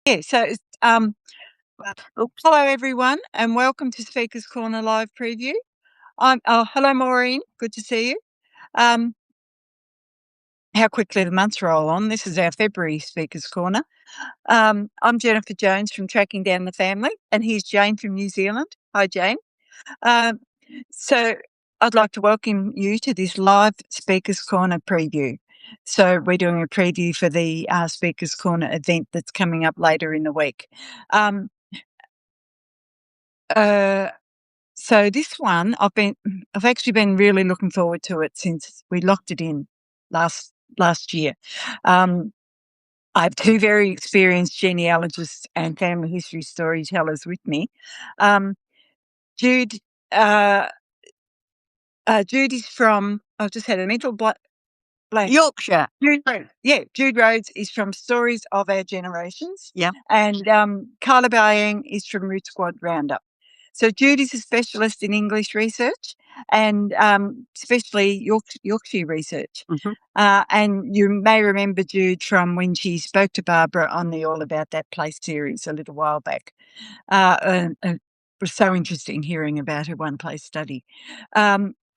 Yeah, so hello everyone, and welcome to Speakers Corner Live Preview. Hello Maureen, good to see you. How quickly the months roll on. This is our February Speakers Corner. I'm Jennifer Jones from Tracking Down the Family, and here's Jane from New Zealand. Hi Jane. So I'd like to welcome you to this live Speakers Corner preview. So we're doing a preview for the Speakers Corner event that's coming up later in the week. So this one, I've actually been really looking forward to it since we locked it in last year. I have two very experienced genealogists and family history storytellers with me. Jude, Jude is from. I've just had a mental blank. Yorkshire. Jude Rhodes is from Stories of Our Generations. Yeah. And Kyla Bayang is from Root Squad Roundup. So Jude is a specialist in English research and especially Yorkshire research. Mm-hmm. And you may remember Jude from when she spoke to Barbara on the All About That Place series a little while back. It was so interesting hearing about her one place study.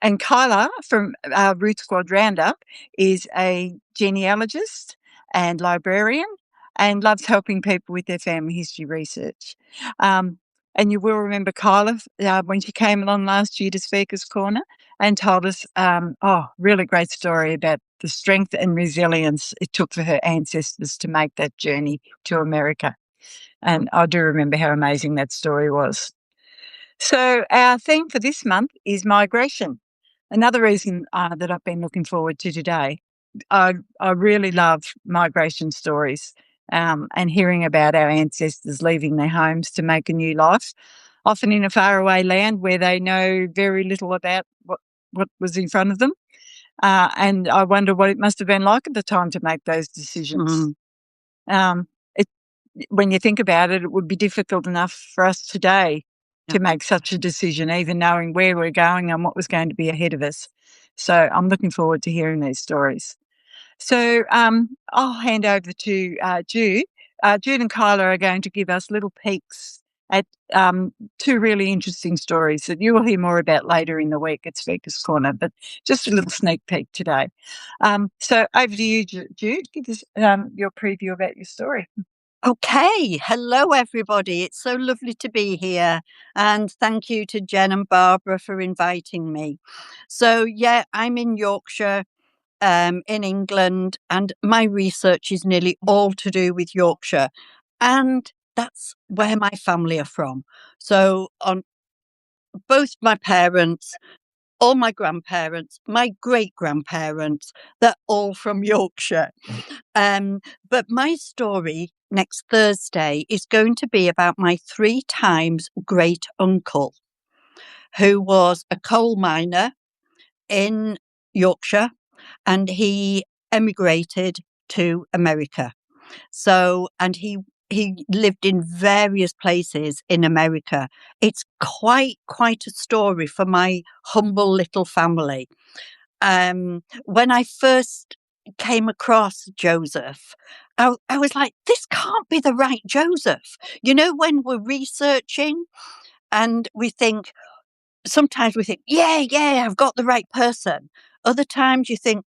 And Kyla from Root Squad Roundup is a genealogist and librarian and loves helping people with their family history research. And you will remember Kyla when she came along last year to Speakers Corner and told us, really great story about the strength and resilience it took for her ancestors to make that journey to America. And I do remember how amazing that story was. So our theme for this month is migration. Another reason that I've been looking forward to today. I really love migration stories and hearing about our ancestors leaving their homes to make a new life, often in a faraway land where they know very little about what was in front of them. And I wonder what it must have been like at the time to make those decisions. When you think about it, it would be difficult enough for us today to make such a decision, even knowing where we're going and what was going to be ahead of us. So I'm looking forward to hearing these stories. So I'll hand over to Jude. Jude and Kyla are going to give us little peeks at two really interesting stories that you will hear more about later in the week at Speakers Corner, but just a little sneak peek today. So over to you, Jude. Give us your preview about your story. Okay. Hello, everybody. It's so lovely to be here. And thank you to Jen and Barbara for inviting me. So, I'm in Yorkshire, in England, and my research is nearly all to do with Yorkshire. And that's where my family are from. So, on both my parents, all my grandparents, my great-grandparents, they're all from Yorkshire. But my story next Thursday is going to be about my 3 times great uncle, who was a coal miner in Yorkshire, and he emigrated to America. So, and he lived in various places in America. It's quite a story for my humble little family. When I first came across Joseph, I was like, this can't be the right Joseph. You know, when we're researching and sometimes we think, yeah, I've got the right person. Other times you think,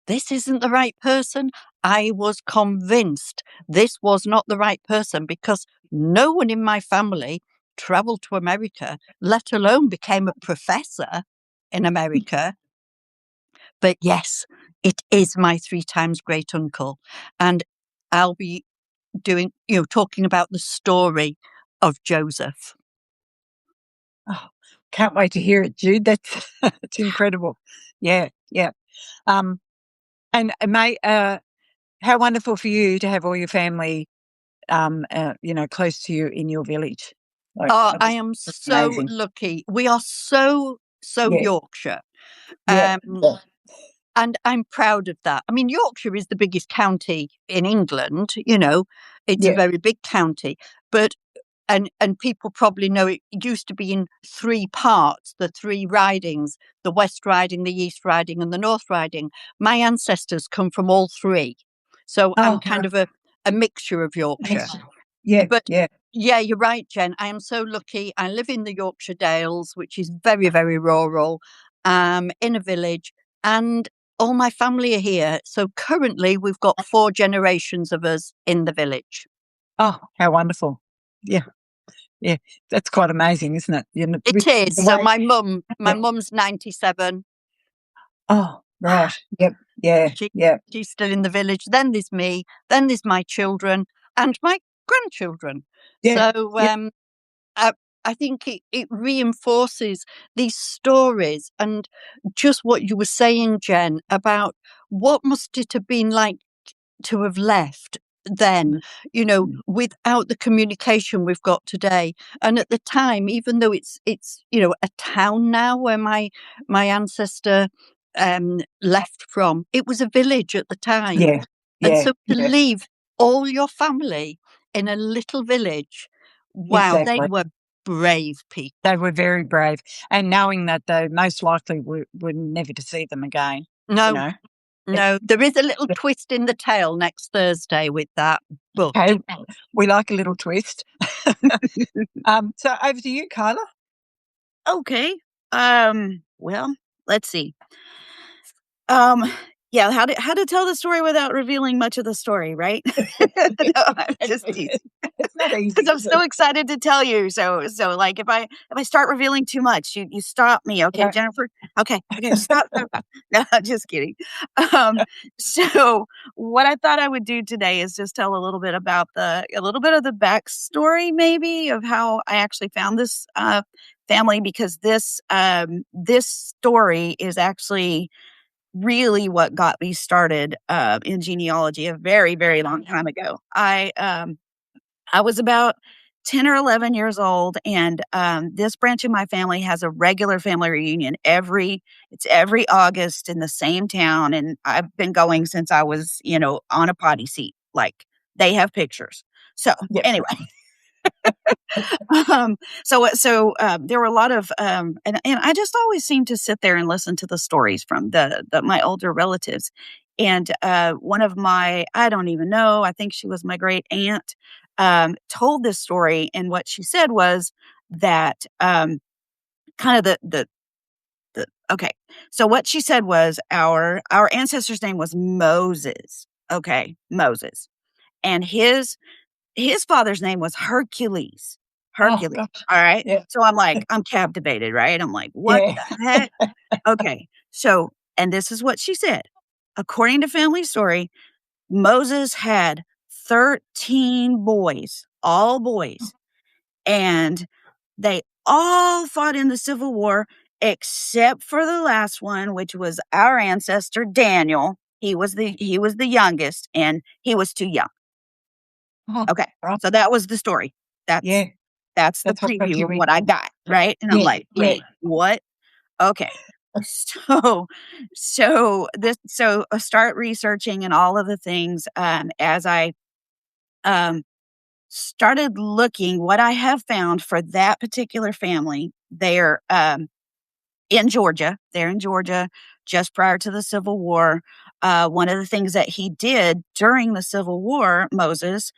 this isn't the right person. I was convinced this was not the right person because no one in my family traveled to America, let alone became a professor in America. But yes, it is my 3 times great uncle. And I'll be talking about the story of Joseph. Oh, can't wait to hear it, Jude. That's incredible. Yeah. And mate, how wonderful for you to have all your family, close to you in your village. I am so amazing. lucky. We are so Yorkshire. Yeah. And I'm proud of that. I mean, Yorkshire is the biggest county in England, it's a very big county, but and people probably know it used to be in 3 parts, the 3 ridings, the West Riding, the East Riding and the North Riding. My ancestors come from all 3. So I'm kind of a mixture of Yorkshire. Yeah, But yeah. yeah, you're right, Jen. I am so lucky. I live in the Yorkshire Dales, which is very, very rural, in a village, and all my family are here. So currently, we've got 4 generations of us in the village. Oh, how wonderful. Yeah, yeah. That's quite amazing, isn't it? You know, It with is. the So way. my Yeah. mum's 97. Oh, right. Yep. Yeah, She yeah, she's still in the village. Then there's me. Then there's my children and my grandchildren. yeah, So yeah, I, I think it reinforces these stories and just what you were saying, Jen, about what must it have been like to have left then, without the communication we've got today. And at the time, even though it's a town now where my ancestor left from, it was a village at the time. yeah, And yeah, so to yeah. leave all your family in a little village, wow, they Exactly. were brave people. They were very brave, and knowing that they most likely were never to see them again, you No, know? It no, there is a little twist in the tale next Thursday with that, but okay, we like a little twist. So over to you, Kyla. Okay. Well, let's see. Um, yeah, how to tell the story without revealing much of the story, right? No, I'm just teasing. It's not easy, Because I'm is so it? excited to tell you. So like if I start revealing too much, you stop me, okay, Yeah. Jennifer? Okay, stop, stop, stop. No, just kidding. Um, so what I thought I would do today is just tell a little bit of the backstory, maybe, of how I actually found this family, because this story is actually really what got me started in genealogy a very, very long time ago. I was about 10 or 11 years old, and this branch of my family has a regular family reunion every August in the same town, and I've been going since I was, on a potty seat. Like, they have pictures. So Yep. anyway, um, there were a lot of and I just always seemed to sit there and listen to the stories from the my older relatives. And one of my, I don't even know, I think she was my great aunt, told this story, and what she said was that kind of the okay. So what she said was our ancestor's name was Moses. Okay, Moses, and his father's name was Hercules. Oh Hercules. gosh. All right. Yeah. So I'm like, I'm captivated, right? I'm like, what Yeah. the heck? Okay. So, and this is what she said. According to family story, Moses had 13 boys, all boys, and they all fought in the Civil War except for the last one, which was our ancestor Daniel. He was the youngest, and he was too young. Oh, Okay. right. So that was the story. That's Yeah. that's the That's what got preview you of in. what I got, right? And I'm Yeah. like, Yeah. "Wait, what?" Okay. So I start researching and all of the things, as I, um, started looking. What I have found for that particular family, they're in Georgia just prior to the Civil War. One of the things that he did during the Civil War, Moses,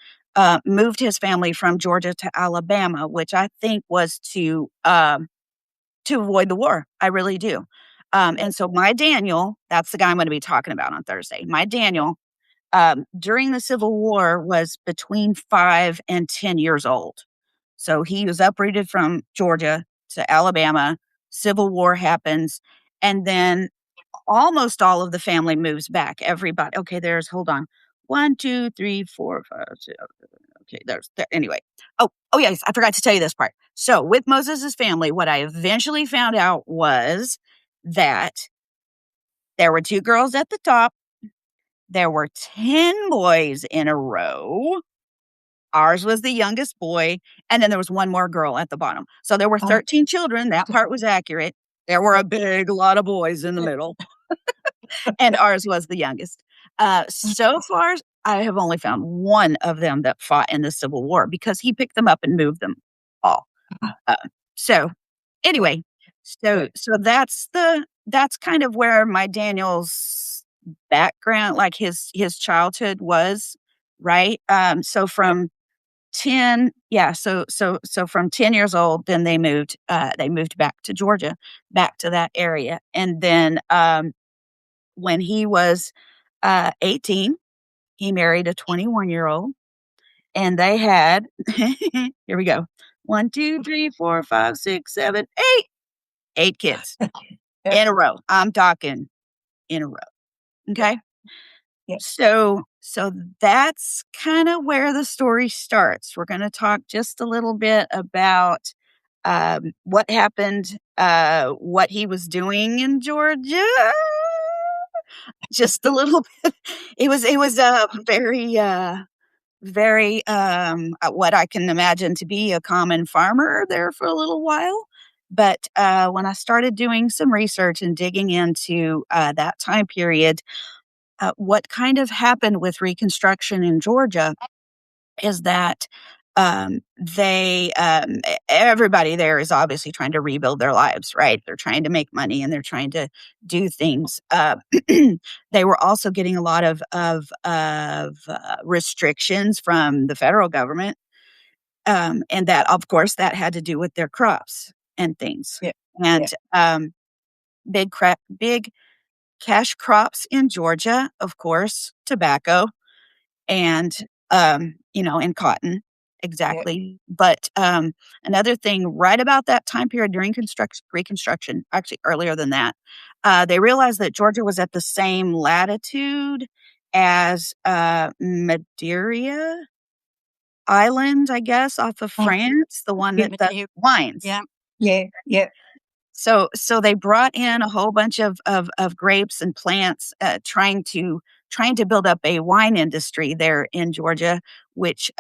moved his family from Georgia to Alabama, which I think was to avoid the war. I really do. And so my Daniel, that's the guy I'm going to be talking about on Thursday. My Daniel, during the Civil War, was between 5 and 10 years old. So he was uprooted from Georgia to Alabama. Civil War happens, and then almost all of the family moves back. Everybody. Okay, hold on. 1, 2, 3, 4, 5, 6. Okay, anyway. Oh yes, I forgot to tell you this part. So with Moses's family, what I eventually found out was that there were 2 girls at the top. There were 10 boys in a row. Ours was the youngest boy, and then there was 1 more girl at the bottom. So there were Oh, 13 children. That part was accurate. There were a big lot of boys in the yeah. middle, and ours was the youngest. So far, I have only found 1 of them that fought in the Civil War, because he picked them up and moved them all. Uh, so Yeah. anyway, so that's kind of where my Daniel's background, like his childhood was, right? So Yeah. from 10, yeah, so from 10 years old, then they moved back to Georgia, back to that area. And then when he was 18, he married a 21-year-old, and they had here we go. 1, 2, 3, 4, 5, 6, 7, 8. 8 kids Yep. in a row. I'm talking in a row. Okay. Yep. So that's kind of where the story starts. We're going to talk just a little bit about what happened, what he was doing in Georgia. Just a little bit. It was very what I can imagine to be a common farmer there for a little while. But when I started doing some research and digging into that time period, what kind of happened with Reconstruction in Georgia is that everybody there is obviously trying to rebuild their lives, right? They're trying to make money and they're trying to do things. They were also getting a lot of restrictions from the federal government, and that, of course, that had to do with their crops and things. Yeah. And big cash crops in Georgia, of course, tobacco and and cotton. Exactly. But another thing right about that time period during Reconstruction, actually earlier than that, they realized that Georgia was at the same latitude as Madeira Island, I guess, off of France, the one that does wines. Yeah. So they brought in a whole bunch of grapes and plants, trying to build up a wine industry there in Georgia, which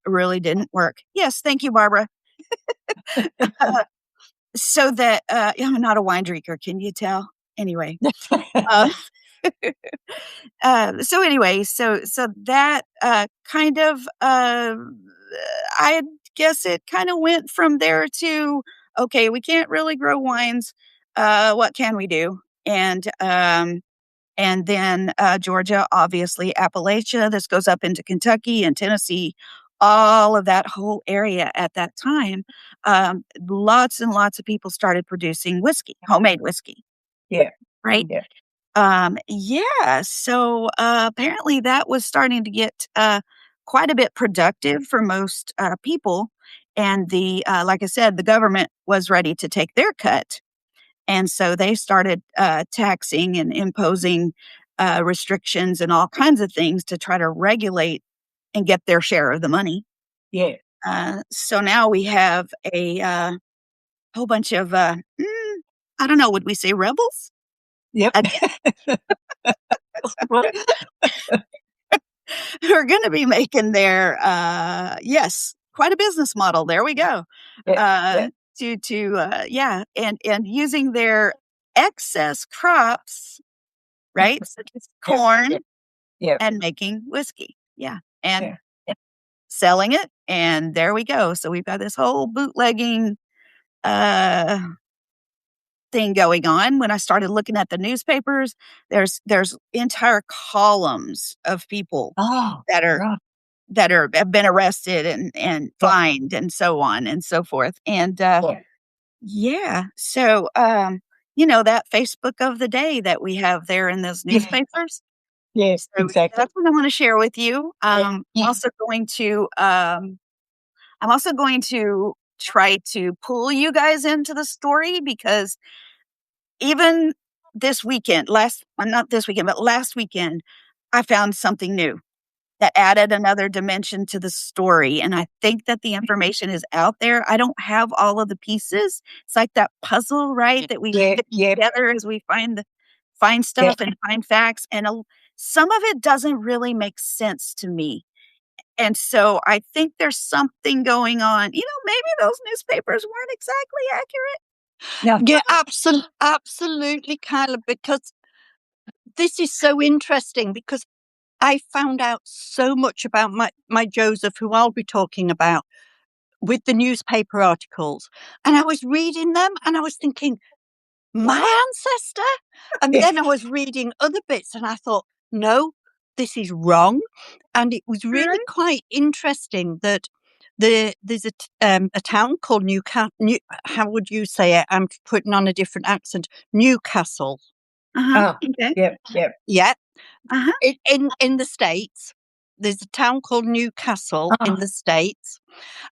really didn't work. Yes, thank you, Barbara. So that I'm not a wine drinker, can you tell? Anyway, so anyway, so that kind of I guess it kind of went from there to, okay, we can't really grow wines. What can we do? And then Georgia, obviously Appalachia. This goes up into Kentucky and Tennessee. All of that whole area at that time, lots and lots of people started producing whiskey, homemade whiskey. Yeah. Right. Yeah. So apparently that was starting to get quite a bit productive for most people. And like I said, the government was ready to take their cut. And so they started taxing and imposing restrictions and all kinds of things to try to regulate and get their share of the money. Yeah. So now we have a whole bunch of, I don't know, would we say rebels? Yep. Who are going to be making their, yes, quite a business model. There we go. And using their excess crops, right? Such as corn, and making whiskey. And selling it. And there we go. So we've got this whole bootlegging thing going on. When I started looking at the newspapers, there's entire columns of people that have been arrested and fined and so on and so forth. And so that Facebook of the day that we have there in those newspapers. Yes, So exactly. that's what I want to share with you. I'm also going to try to pull you guys into the story, because even this weekend, not this weekend, but last weekend, I found something new that added another dimension to the story. And I think that the information is out there. I don't have all of the pieces. It's like that puzzle, right? That we get together as we find stuff and find facts. And some of it doesn't really make sense to me. And so I think there's something going on. Maybe those newspapers weren't exactly accurate. Yeah, absolutely, Kyla, because this is so interesting, because I found out so much about my Joseph, who I'll be talking about, with the newspaper articles. And I was reading them and I was thinking, my ancestor? And then I was reading other bits and I thought, no, this is wrong. And it was really quite interesting that there's a town called Newcastle. How would you say it? I'm putting on a different accent. Newcastle. Uh-huh. Oh, Okay. yep. Yeah. Uh-huh. In the States, there's a town called Newcastle in the States,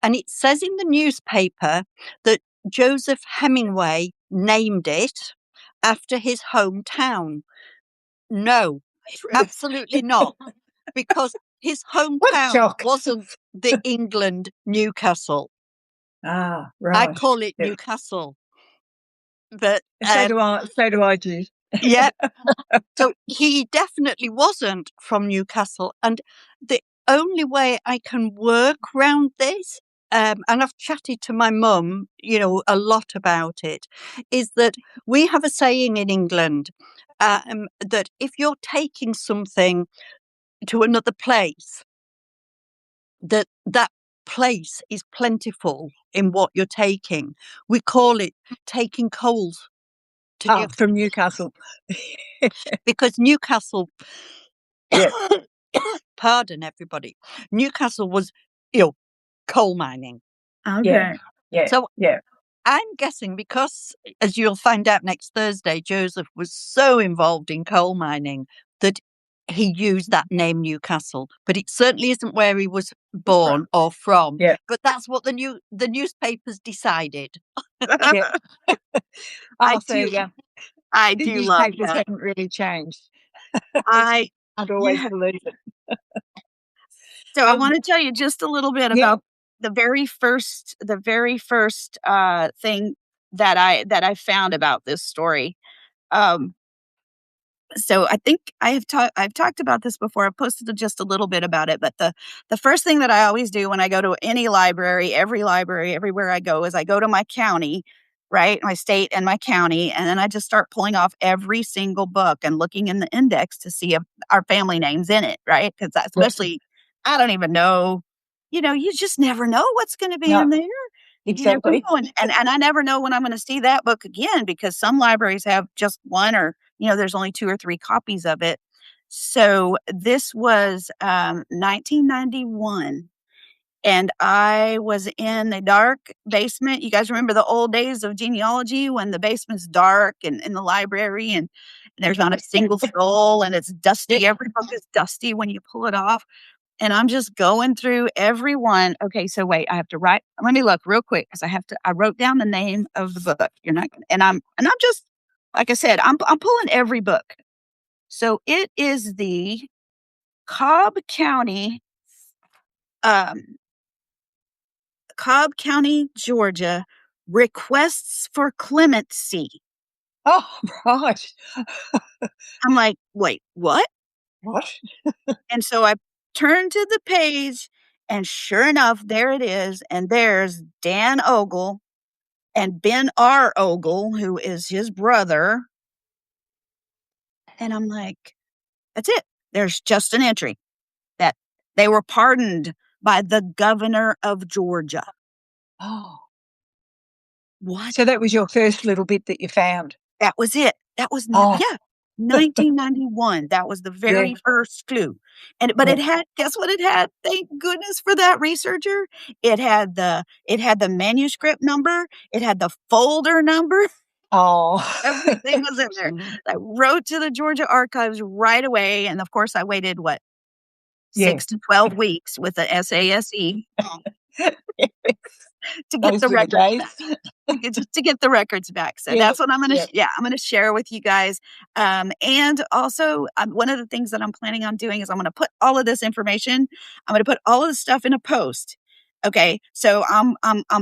and it says in the newspaper that Joseph Hemingway named it after his hometown. No, absolutely not, because his What a hometown shock. wasn't the England Newcastle. Ah, I right. call it Yep. Newcastle, but So do I, Jude. yeah. So he definitely wasn't from Newcastle, and the only way I can work round this, and I've chatted to my mum, a lot about it, is that we have a saying in England, that if you're taking something to another place, that place is plentiful in what you're taking. We call it taking coals to From Newcastle. because Newcastle, Yeah. pardon everybody, Newcastle was, coal mining. Okay. Yeah. So Yeah. I'm guessing because, as you'll find out next Thursday, Joseph was so involved in coal mining that he used that name Newcastle, but it certainly isn't where he was born or from. Yeah. But that's what the newspapers decided. Yeah. I Oh, so do. I the do love newspapers that. haven't really changed. I I'd always yeah. believe it. So I want to tell you just a little bit Yeah. about the very first thing that I found about this story. Um, so I think I've talked about this before. I've posted just a little bit about it, but the first thing that I always do when I go to any library, everywhere I go, is I go to my county, right? My state and my county, and then I just start pulling off every single book and looking in the index to see if our family name's in it, right? Because especially I don't even know, you just never know what's going to be in No, there. You never exactly. know, and I never know when I'm gonna see that book again because some libraries have just one or, there's only 2 or 3 copies of it. So this was, 1991, and I was in a dark basement. You guys remember the old days of genealogy when the basement's dark and in the library and there's not a single soul and it's dusty. Every book is dusty when you pull it off. And I'm just going through every one. Okay, so wait, I have to write. Let me look real quick because I wrote down the name of the book. You're not, and I'm just like I said, I'm pulling every book. So it is the Cobb County, um, Georgia requests for clemency. Oh, right. I'm like, wait, what? What? And so I turned to the page, and sure enough, there it is. And there's Dan Ogle and Ben R. Ogle, who is his brother. And I'm like, that's it. There's just an entry that they were pardoned by the governor of Georgia. Oh. What? So that was your first little bit that you found? That was it. That was, Oh. yeah, 1991. That was the very first clue. But it had, guess what it had? Thank goodness for that researcher. It had the manuscript number. It had the folder number. Oh. Everything was in there. I wrote to the Georgia archives right away. And of course, I waited, 6 to 12 weeks with the SASE to get the records back. To get the records back. So that's what I'm going to, I'm going to share with you guys. And also, one of the things that I'm planning on doing is I'm going to put all of this information, I'm going to put all of this stuff in a post. Okay, so I'm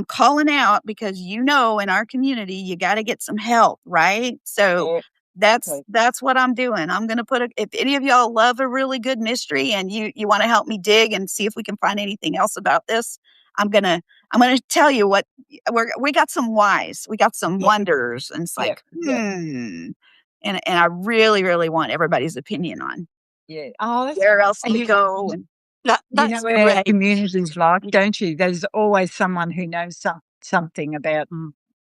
calling out because in our community you got to get some help, right? So that's what I'm doing. I'm gonna if any of y'all love a really good mystery and you want to help me dig and see if we can find anything else about this, I'm gonna tell you what we got some whys, we got some wonders, and it's like and I really really want everybody's opinion on where else to go. And you know what our community's like, don't you? There's always someone who knows something about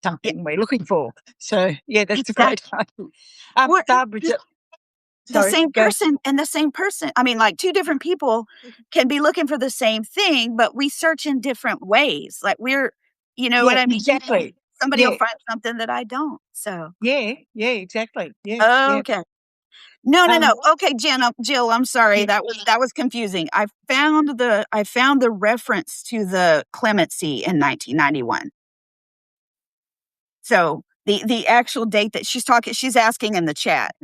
something we're looking for. So, that's a great idea. Barbara, the Sorry, same go. person and the same person. I mean, like two different people can be looking for the same thing, but we search in different ways. Like you know what Yeah, I mean? exactly. Somebody will Yeah, find something that I don't. So, yeah, exactly. Yeah, yeah. okay. No, no, Um, no. Okay, Jill, I'm sorry. yeah, That was confusing. I found the reference to the clemency in 1991. So the actual date that she's asking in the chat.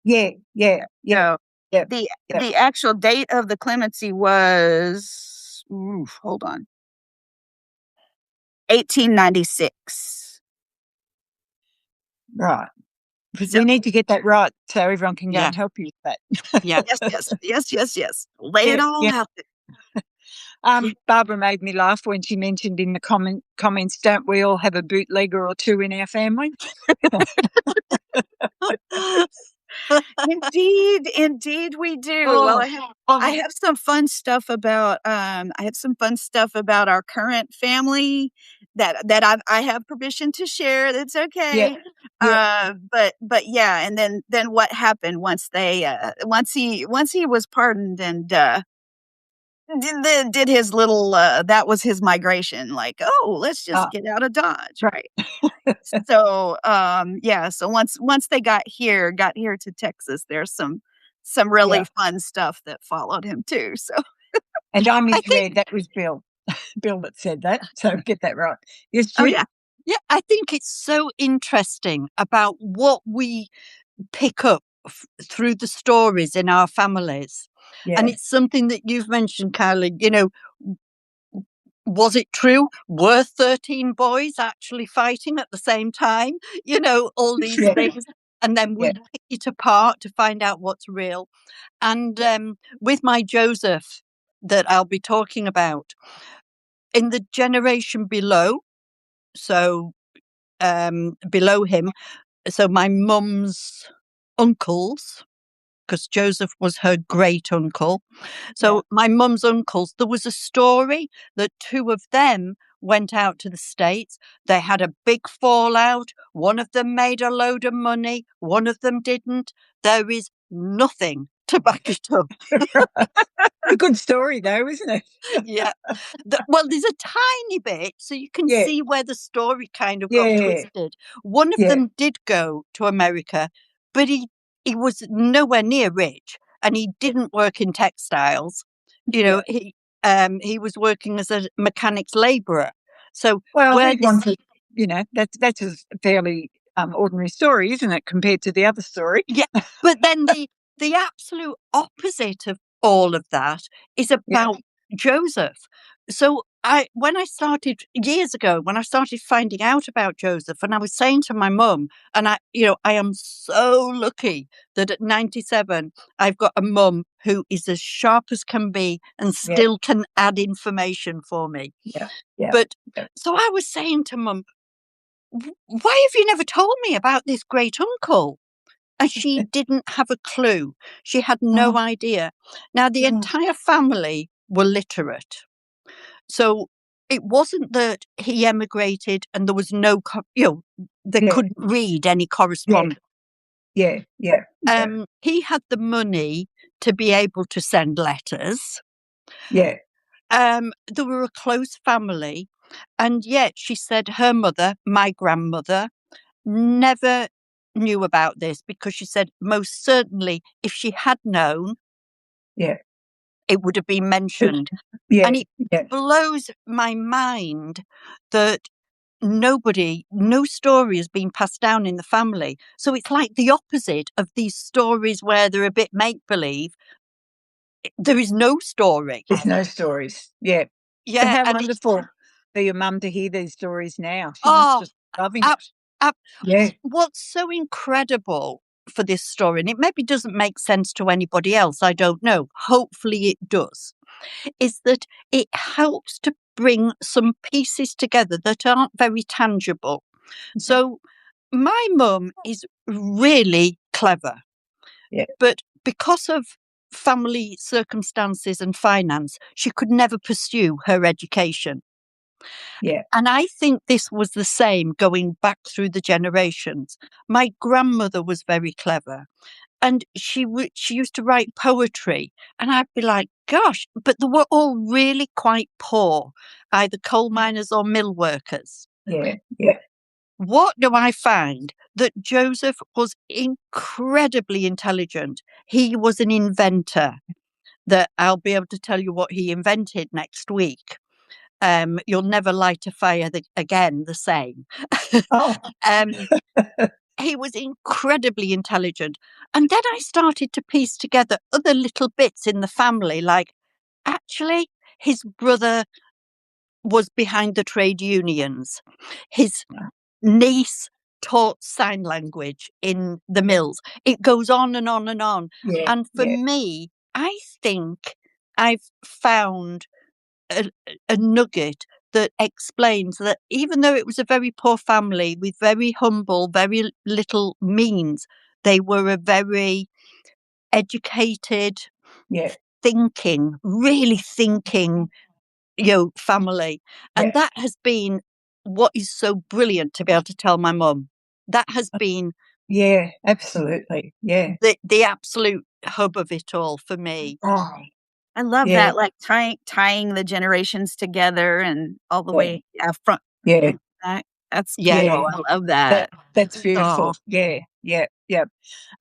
yeah, yeah, yeah, So yeah, yeah. the actual date of the clemency was hold on. 1896. Right. Because So we need to get that right so everyone can go Yeah. and help you with that. Yeah. yes. Lay it Yeah, all yeah. out there. Barbara made me laugh when she mentioned in the comments, don't we all have a bootlegger or two in our family? Indeed we do. Well, Oh, I have some fun stuff about our current family that I have permission to share. That's yeah, okay. yeah. But yeah, and then what happened once once he was pardoned and did his little that was his migration, like, oh, let's just Ah, get out of Dodge, right? So yeah, so once they got here to Texas, there's some yeah. really fun stuff that followed him too. So And I I think, misread. That was Bill. Bill that said that. So get that right. Yes, oh Jude? yeah. yeah, I think it's so interesting about what we pick up through the stories in our families. And Yeah. it's something that you've mentioned, Kyla. Was it true? Were 13 boys actually fighting at the same time? All these Yeah. things. And then we Yeah. pick it apart to find out what's real. And with my Joseph that I'll be talking about, in the generation below, so below him, so my mum's uncles, because Joseph was her great uncle. Yeah. So my mum's uncles, there was a story that two of them went out to the States. They had a big fallout. One of them made a load of money. One of them didn't. There is nothing to back it up. A good story, though, isn't it? Yeah. Well, there's a tiny bit, so you can Yeah. see where the story kind of got Yeah. twisted. One of Yeah. them did go to America, but he was nowhere near rich, and he didn't work in textiles. Yeah. He was working as a mechanic's labourer. So Well, where he's one this, for, that's a fairly ordinary story, isn't it, compared to the other story? yeah, but then the absolute opposite of all of that is Yeah. about Joseph. So when I started years ago, when I started finding out about Joseph, and I was saying to my mum, and I am so lucky that at 97 I've got a mum who is as sharp as can be and Yeah. still can add information for me. Yeah. Yeah. But Yeah. so I was saying to mum, why have you never told me about this great uncle? And she didn't have a clue. She had no Oh, idea. Now, the oh, entire family were literate. So it wasn't that he emigrated and there was no, they yeah. couldn't read any Yeah. correspondence. Yeah. Yeah. Yeah. He had the money to be able to send letters. Yeah. They were a close family. And yet she said her mother, my grandmother, never knew about this because she said most certainly if she had known, Yeah. it would have been mentioned. Yeah. And it Yeah. blows my mind that no story has been passed down in the family. So it's like the opposite of these stories where they're a bit make believe. There is no story. There's no stories. Yeah. But Yeah. how And it's, wonderful for your mum to hear these stories now. She must oh, just loving ab- it. ab- Yeah. what's so incredible for this story, and it maybe doesn't make sense to anybody else, I don't know. Hopefully it does, is that it helps to bring some pieces together that aren't very tangible. So my mum is really clever, Yeah. but because of family circumstances and finance, she could never pursue her education. Yeah. And I think this was the same going back through the generations. My grandmother was very clever. and she used to write poetry, and I'd be like, gosh, but they were all really quite poor, either coal miners or mill workers. Yeah. Yeah. What do I find? That Joseph was incredibly intelligent. He was an inventor. That I'll be able to tell you what he invented next week. You'll never light a fire again the same. Oh. He was incredibly intelligent. And then I started to piece together other little bits in the family, like actually, his brother was behind the trade unions. His niece taught sign language in the mills. It goes on and on and on. Yeah. And for Yeah. me, I think I've found a nugget that explains that even though it was a very poor family with very humble, very little means, they were a very educated, Yeah. really thinking, family. And Yeah. that has been what is so brilliant to be able to tell my mum. That has been Yeah. Absolutely. Yeah. the absolute hub of it all for me. Oh. I love Yeah. that, like tying the generations together and all the Yeah. way front Yeah. back. That's Yeah. beautiful. I love that. That's beautiful. Oh, Yeah. Yeah. Yeah.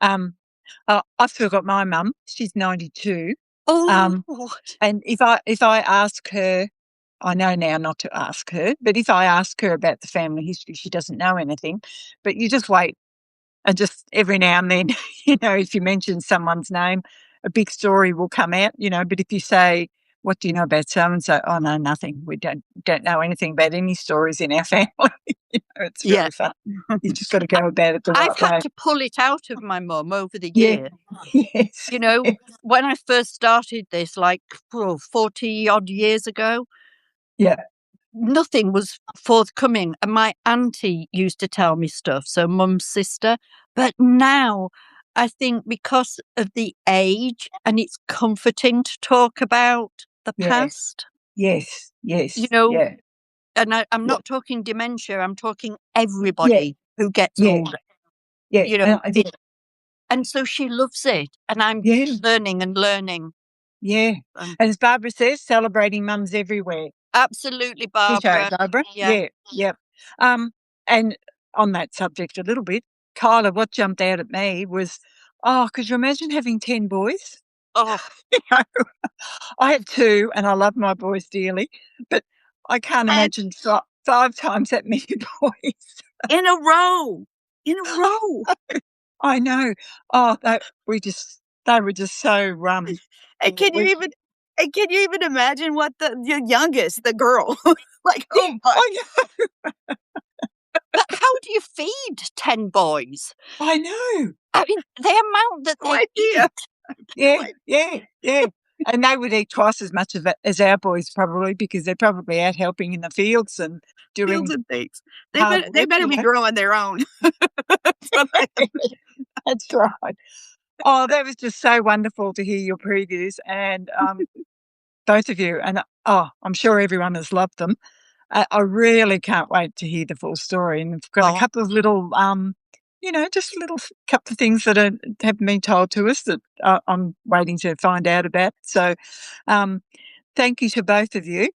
I've still got my mum. She's 92. oh, And if I ask her, I know now not to ask her, but if I ask her about the family history, she doesn't know anything. But you just wait, and just every now and then, if you mention someone's name, a big story will come out. But if you say, "What do you know about so and so?" "Oh no, nothing. We don't know anything about any stories in our family." It's yeah. really fun. You just got to go about it the I've right way. had to pull it out of my mum over the Yeah. years. Yes. When I first started this, like 40 odd years ago, Yeah. nothing was forthcoming. And my auntie used to tell me stuff, so mum's sister. But now I think because of the age, and it's comforting to talk about the Yeah. past, Yes. Yes. Yeah. and I'm Yeah. not talking dementia, I'm talking Yeah. everybody who gets Yeah. older, Yeah. you know, and so she loves it. And I'm Yeah. learning and learning. Yeah. As Barbara says, celebrating mums everywhere. Absolutely, Ditto, Barbara. Barbara. Yeah. Yeah. Yep. And on that subject a little bit, Kyla, what jumped out at me was, could you imagine having 10 boys? Oh, You know, I have 2 and I love my boys dearly, but I can't And imagine 5 times that many boys. in a row. In a row. I know. Oh, they were just so, And can you we even imagine what the youngest, the girl, like, yeah, oh my, I know. but how do you feed 10 boys? I know. I mean, the amount that no they idea. eat. Yeah, yeah, yeah. And they would eat twice as much of it as our boys probably, because they're probably out helping in the fields and Fields doing and things. hard They work, better be growing their own. So That's right. Oh, that was just so wonderful to hear your previews, and both of you. And I'm sure everyone has loved them. I really can't wait to hear the full story. And we've got a couple of little, just a little couple of things that haven't been told to us that I'm waiting to find out about. So, thank you to both of you.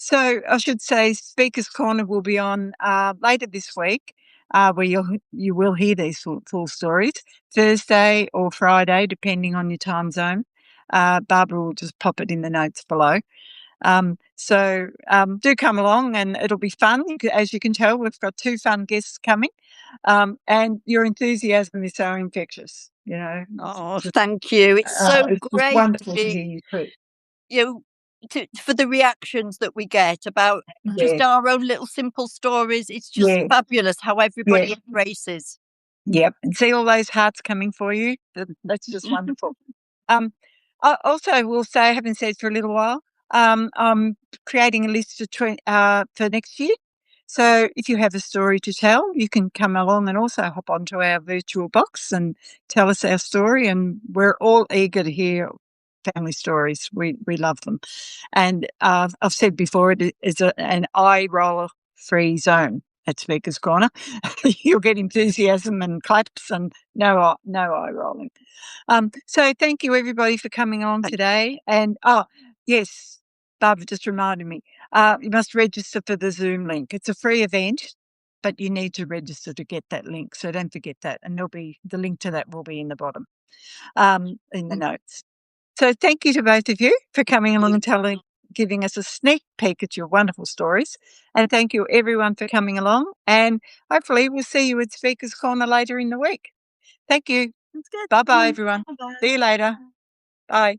So I should say, Speaker's Corner will be on later this week, where you will hear these full stories, Thursday or Friday, depending on your time zone. Barbara will just pop it in the notes below. So do come along and it'll be fun. As you can tell, we've got 2 fun guests coming, and your enthusiasm is so infectious. Oh, thank you. It's so It's just great wonderful to hear you too. for the reactions that we get about just Yeah, our own little simple stories. It's just yeah, fabulous how everybody yeah. embraces. Yep, and see all those hearts coming for you. That's just wonderful. Um, I also will say, I haven't said for a little while, I'm creating a list for next year. So if you have a story to tell, you can come along and also hop onto our virtual box and tell us our story. And we're all eager to hear family stories. We love them. And I've said before, it is an eye roller free zone. at Speaker's Corner. You'll get enthusiasm and claps and no eye rolling. So thank you everybody for coming on today. And yes, Barbara just reminded me, you must register for the Zoom link. It's a free event, but you need to register to get that link. So don't forget that. And the link to that will be in the bottom, in the notes. So thank you to both of you for coming along and giving us a sneak peek at your wonderful stories. And thank you everyone for coming along. And hopefully we'll see you at Speaker's Corner later in the week. Thank you. That's good. Bye-bye, everyone. Bye-bye. See you later. Bye.